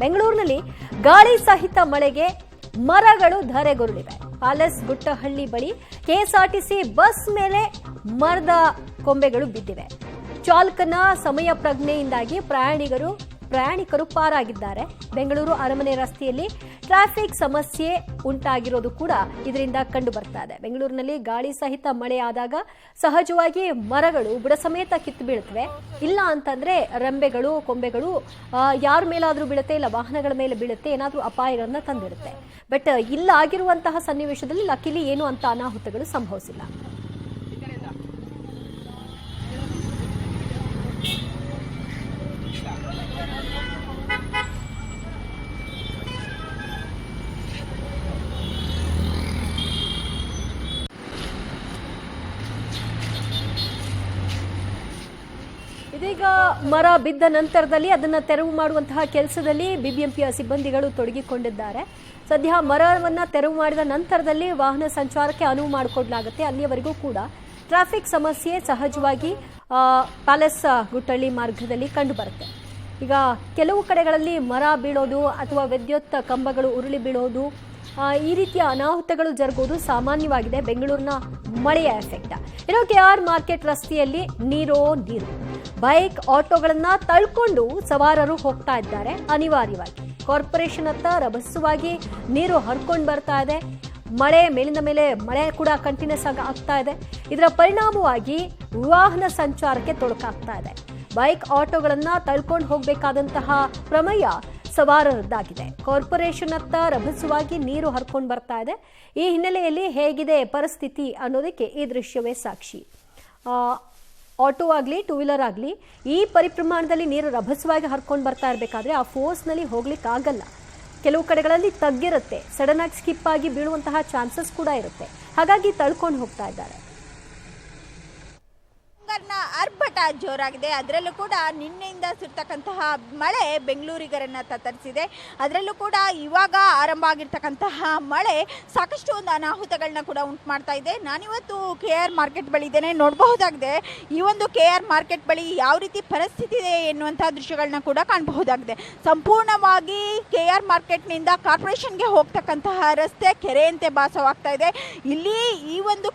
ಬೆಂಗಳೂರಿನಲ್ಲಿ ಗಾಳಿ ಸಹಿತ ಮಳೆಗೆ ಮರಗಳು ಧರೆಗುರುಳಿವೆ. ಪ್ಯಾಲೇಸ್ ಗುಟ್ಟಹಳ್ಳಿ ಬಳಿ ಕೆಎಸ್ಆರ್ಟಿಸಿ ಬಸ್ ಮೇಲೆ ಮರದ ಕೊಂಬೆಗಳು ಬಿದ್ದಿವೆ. ಚಾಲಕನ ಸಮಯ ಪ್ರಜ್ಞೆಯಿಂದಾಗಿ ಪ್ರಯಾಣಿಕರು ಪಾರಾಗಿದ್ದಾರೆ. ಬೆಂಗಳೂರು ಅರಮನೆ ರಸ್ತೆಯಲ್ಲಿ ಟ್ರಾಫಿಕ್ ಸಮಸ್ಯೆ ಉಂಟಾಗಿರೋದು ಕೂಡ ಇದರಿಂದ ಕಂಡು ಬರ್ತಾ ಇದೆ. ಬೆಂಗಳೂರಿನಲ್ಲಿ ಗಾಳಿ ಸಹಿತ ಮಳೆ ಆದಾಗ ಸಹಜವಾಗಿ ಮರಗಳು ಬುಡ ಸಮೇತ ಕಿತ್ತು ಬೀಳುತ್ತವೆ. ಇಲ್ಲ ಅಂತಂದ್ರೆ ರೆಂಬೆಗಳು ಕೊಂಬೆಗಳು ಯಾರ ಮೇಲಾದ್ರೂ ಬೀಳುತ್ತೆ, ಇಲ್ಲ ವಾಹನಗಳ ಮೇಲೆ ಬೀಳುತ್ತೆ, ಏನಾದ್ರೂ ಅಪಾಯಗಳನ್ನ ತಂದಿರುತ್ತೆ. ಬಟ್ ಇಲ್ಲ ಆಗಿರುವಂತಹ ಸನ್ನಿವೇಶದಲ್ಲಿ ಲಕ್ಕಿಲಿ ಏನು ಅಂತ ಅನಾಹುತಗಳು ಸಂಭವಿಸಿಲ್ಲ. ಇದೀಗ ಮರ ಬಿದ್ದ ನಂತರದಲ್ಲಿ ಅದನ್ನು ತೆರವು ಮಾಡುವಂತಹ ಕೆಲಸದಲ್ಲಿ ಬಿಬಿಎಂಪಿಯ ಸಿಬ್ಬಂದಿಗಳು ತೊಡಗಿಕೊಂಡಿದ್ದಾರೆ. ಸದ್ಯ ಮರವನ್ನು ತೆರವು ಮಾಡಿದ ನಂತರದಲ್ಲಿ ವಾಹನ ಸಂಚಾರಕ್ಕೆ ಅನುವು ಮಾಡಿಕೊಡಲಾಗುತ್ತೆ. ಅಲ್ಲಿಯವರೆಗೂ ಕೂಡ ಟ್ರಾಫಿಕ್ ಸಮಸ್ಯೆ ಸಹಜವಾಗಿ ಪ್ಯಾಲೇಸ್ ಗುಟ್ಟಳ್ಳಿ ಮಾರ್ಗದಲ್ಲಿ ಕಂಡುಬರುತ್ತೆ. ಈಗ ಕೆಲವು ಕಡೆಗಳಲ್ಲಿ ಮರ ಬೀಳೋದು ಅಥವಾ ವಿದ್ಯುತ್ ಕಂಬಗಳು ಉರುಳಿ ಬೀಳೋದು, ಈ ರೀತಿಯ ಅನಾಹುತಗಳು ಜರುಗೋದು ಸಾಮಾನ್ಯವಾಗಿದೆ ಬೆಂಗಳೂರಿನ ಮಳೆಯ ಎಫೆಕ್ಟ್. ಇನ್ನು ಕೆಆರ್ ಮಾರ್ಕೆಟ್ ರಸ್ತೆಯಲ್ಲಿ ನೀರು ಬೈಕ್ ಆಟೋಗಳನ್ನ ತಳ್ಕೊಂಡು ಸವಾರರು ಹೋಗ್ತಾ ಇದ್ದಾರೆ. ಅನಿವಾರ್ಯವಾಗಿ ಕಾರ್ಪೊರೇಷನ್ ಹತ್ತ ರಭಸವಾಗಿ ನೀರು ಹರ್ಕೊಂಡು ಬರ್ತಾ ಇದೆ. ಮಳೆ ಮೇಲಿಂದ ಮೇಲೆ ಮಳೆ ಕೂಡ ಕಂಟಿನ್ಯೂಸ್ ಆಗಿ ಆಗ್ತಾ ಇದೆ. ಇದರ ಪರಿಣಾಮವಾಗಿ ವಾಹನ ಸಂಚಾರಕ್ಕೆ ತೊಡಕಾಗ್ತಾ ಇದೆ. ಬೈಕ್ ಆಟೋಗಳನ್ನ ತಳ್ಕೊಂಡು ಹೋಗಬೇಕಾದಂತಹ ಪ್ರಮೇಯ ಸವಾರರದ್ದಾಗಿದೆ. ಕಾರ್ಪೊರೇಷನ್ ಹತ್ತ ರಭಸವಾಗಿ ನೀರು ಹರ್ಕೊಂಡು ಬರ್ತಾ ಇದೆ. ಈ ಹಿನ್ನೆಲೆಯಲ್ಲಿ ಹೇಗಿದೆ ಪರಿಸ್ಥಿತಿ ಅನ್ನೋದಕ್ಕೆ ಈ ದೃಶ್ಯವೇ ಸಾಕ್ಷಿ. ಆಟೋ ಆಗಲಿ ಟೂ ವೀಲರ್ ಆಗಲಿ ಈ ಪರಿಪ್ರಮಾಣದಲ್ಲಿ ನೀರು ರಭಸವಾಗಿ ಹರ್ಕೊಂಡು ಬರ್ತಾ ಇರಬೇಕಾದ್ರೆ ಆ ಫೋರ್ಸ್ನಲ್ಲಿ ಹೋಗ್ಲಿಕ್ಕೆ ಆಗಲ್ಲ. ಕೆಲವು ಕಡೆಗಳಲ್ಲಿ ತಗ್ಗಿರುತ್ತೆ, ಸಡನ್ ಆಗಿ ಸ್ಕಿಪ್ ಆಗಿ ಬೀಳುವಂತಹ ಚಾನ್ಸಸ್ ಕೂಡ ಇರುತ್ತೆ. ಹಾಗಾಗಿ ತಳ್ಕೊಂಡು ಹೋಗ್ತಾ ಇದ್ದಾರೆ. ಆರ್ಭಟ ಜೋರಾಗಿದೆ. ಅದರಲ್ಲೂ ಕೂಡ ನಿನ್ನೆಯಿಂದ ಸುರ್ತಕ್ಕಂತಹ ಮಳೆ ಬೆಂಗಳೂರಿಗರನ್ನ ತತ್ತರಿಸಿದೆ. ಅದರಲ್ಲೂ ಕೂಡ ಇವಾಗ ಆರಂಭ ಆಗಿರ್ತಕ್ಕಂತಹ ಮಳೆ ಸಾಕಷ್ಟು ಒಂದು ಅನಾಹುತಗಳನ್ನ ಕೂಡ ಉಂಟು ಮಾಡ್ತಾ ಇದೆ. ನಾನಿವತ್ತು KR ಮಾರ್ಕೆಟ್ ಬಳಿ ಇದ್ದೇನೆ. ನೋಡಬಹುದಾಗಿದೆ ಈ ಒಂದು KR ಮಾರ್ಕೆಟ್ ಬಳಿ ಯಾವ ರೀತಿ ಪರಿಸ್ಥಿತಿ ಇದೆ ಎನ್ನುವಂತಹ ದೃಶ್ಯಗಳನ್ನ ಕೂಡ ಕಾಣಬಹುದಾಗಿದೆ. ಸಂಪೂರ್ಣವಾಗಿ KR ಮಾರ್ಕೆಟ್ನಿಂದ ಕಾರ್ಪೊರೇಷನ್ಗೆ ಹೋಗ್ತಕ್ಕಂತಹ ರಸ್ತೆ ಕೆರೆಯಂತೆ ಭಾಸವಾಗ್ತಾ ಇದೆ. ಇಲ್ಲಿ ಈ ಒಂದು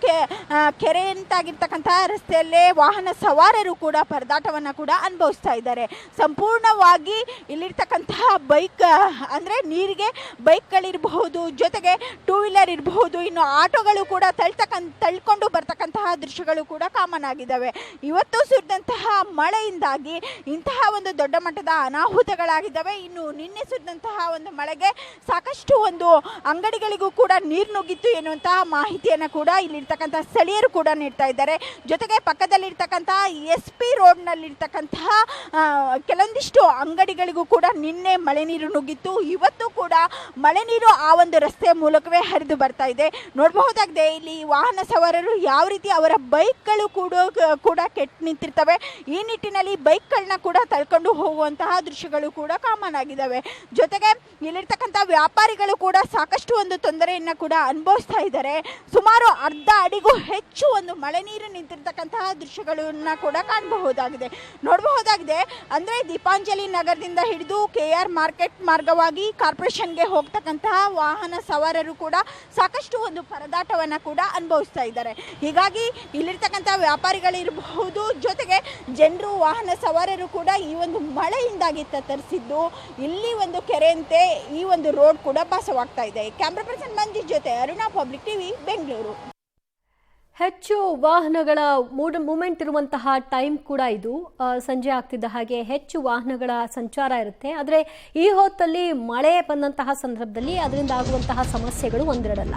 ಕೆರೆಯಂತಾಗಿರ್ತಕ್ಕಂತಹ ರಸ್ತೆಯಲ್ಲೇ ವಾಹನ ಸವಾರರು ಕೂಡ ಪರದಾಟವನ್ನು ಕೂಡ ಅನುಭವಿಸ್ತಾ ಇದ್ದಾರೆ. ಸಂಪೂರ್ಣವಾಗಿ ಇಲ್ಲಿರ್ತಕ್ಕಂತಹ ಬೈಕ್ ಅಂದರೆ ನೀರಿಗೆ ಬೈಕ್ಗಳಿರಬಹುದು, ಜೊತೆಗೆ ಟೂ ವೀಲರ್ ಇರಬಹುದು, ಇನ್ನು ಆಟೋಗಳು ಕೂಡ ತಳ್ಕೊಂಡು ಬರ್ತಕ್ಕಂತಹ ದೃಶ್ಯಗಳು ಕೂಡ ಕಾಮನ್ ಆಗಿದ್ದಾವೆ. ಇವತ್ತು ಸುರಿದಂತಹ ಮಳೆಯಿಂದಾಗಿ ಇಂತಹ ಒಂದು ದೊಡ್ಡ ಮಟ್ಟದ ಅನಾಹುತಗಳಾಗಿದ್ದಾವೆ. ಇನ್ನು ನಿನ್ನೆ ಸುರಿದಂತಹ ಒಂದು ಮಳೆಗೆ ಸಾಕಷ್ಟು ಒಂದು ಅಂಗಡಿಗಳಿಗೂ ಕೂಡ ನೀರು ನುಗ್ಗಿತ್ತು ಎನ್ನುವಂತಹ ಮಾಹಿತಿಯನ್ನು ಕೂಡ ಇಲ್ಲಿರ್ತಕ್ಕಂತಹ ಸ್ಥಳೀಯರು ಕೂಡ ನೀಡ್ತಾ ಇದ್ದಾರೆ. ಜೊತೆಗೆ ಪಕ್ಕದಲ್ಲಿರ್ತಕ್ಕಂತಹ SP ರೋಡ್ನಲ್ಲಿರ್ತಕ್ಕಂತಹ ಕೆಲವೊಂದಿಷ್ಟು ಅಂಗಡಿಗಳಿಗೂ ಕೂಡ ನಿನ್ನೆ ಮಳೆ ನೀರು ನುಗ್ಗಿತ್ತು. ಇವತ್ತು ಕೂಡ ಮಳೆ ನೀರು ಆ ಒಂದು ರಸ್ತೆ ಮೂಲಕವೇ ಹರಿದು ಬರ್ತಾ ಇದೆ. ನೋಡಬಹುದಾಗಿದೆ ಇಲ್ಲಿ ವಾಹನ ಸವಾರರು ಯಾವ ರೀತಿ ಅವರ ಬೈಕ್ಗಳು ಕೂಡ ಕೆಟ್ಟು ನಿಂತಿರ್ತವೆ. ಈ ನಿಟ್ಟಿನಲ್ಲಿ ಬೈಕ್ಗಳನ್ನ ಕೂಡ ತಳ್ಕೊಂಡು ಹೋಗುವಂತಹ ದೃಶ್ಯಗಳು ಕೂಡ ಕಾಮನ್ ಆಗಿದ್ದಾವೆ. ಜೊತೆಗೆ ಇಲ್ಲಿರ್ತಕ್ಕಂಥ ವ್ಯಾಪಾರಿಗಳು ಕೂಡ ಸಾಕಷ್ಟು ಒಂದು ತೊಂದರೆಯನ್ನು ಕೂಡ ಅನುಭವಿಸ್ತಾ ಇದ್ದಾರೆ. ಸುಮಾರು ಅರ್ಧ ಅಡಿಗೂ ಹೆಚ್ಚು ಒಂದು ಮಳೆ ನೀರು ನಿಂತಿರ್ತಕ್ಕಂತಹ ದೃಶ್ಯಗಳನ್ನ ಕೂಡ ಕಾಣಬಹುದಾಗಿದೆ. ನೋಡಬಹುದಾಗಿದೆ ಅಂದ್ರೆ ದೀಪಾಂಜಲಿ ನಗರದಿಂದ ಹಿಡಿದು KR ಮಾರ್ಕೆಟ್ ಮಾರ್ಗವಾಗಿ ಕಾರ್ಪೊರೇಷನ್ಗೆ ಹೋಗ್ತಕ್ಕಂತಹ ವಾಹನ ಸವಾರರು ಕೂಡ ಸಾಕಷ್ಟು ಒಂದು ಪರದಾಟವನ್ನು ಕೂಡ ಅನುಭವಿಸ್ತಾ ಇದ್ದಾರೆ. ಹೀಗಾಗಿ ಇಲ್ಲಿರ್ತಕ್ಕಂಥ ವ್ಯಾಪಾರಿಗಳಿರಬಹುದು, ಜೊತೆಗೆ ಜನರು ವಾಹನ ಸವಾರರು ಕೂಡ ಈ ಒಂದು ಮಳೆಯಿಂದಾಗಿ ತತ್ತರಿಸಿದ್ದು ಇಲ್ಲಿ ಒಂದು ಕೆರೆಯಂತೆ ಈ ಒಂದು ರೋಡ್ ಕೂಡ ಭಾಸವಾಗ್ತಾ ಇದೆ. ಕ್ಯಾಮ್ರಾ ಪರ್ಸನ್ ಮಂಜು ಜೊತೆ ಅರುಣಾ, ಪಬ್ಲಿಕ್ ಟಿವಿ, ಬೆಂಗಳೂರು. ಹೆಚ್ಚು ವಾಹನಗಳ ಮೂವ್ಮೆಂಟ್ ಇರುವಂತಹ ಟೈಮ್ ಕೂಡ ಇದು. ಸಂಜೆ ಆಗ್ತಿದ್ದ ಹಾಗೆ ಹೆಚ್ಚು ವಾಹನಗಳ ಸಂಚಾರ ಇರುತ್ತೆ. ಆದರೆ ಈ ಹೊತ್ತಲ್ಲಿ ಮಳೆ ಬಂದಂತಹ ಸಂದರ್ಭದಲ್ಲಿ ಅದರಿಂದ ಆಗುವಂತಹ ಸಮಸ್ಯೆಗಳು ಒಂದೆರಡಲ್ಲ.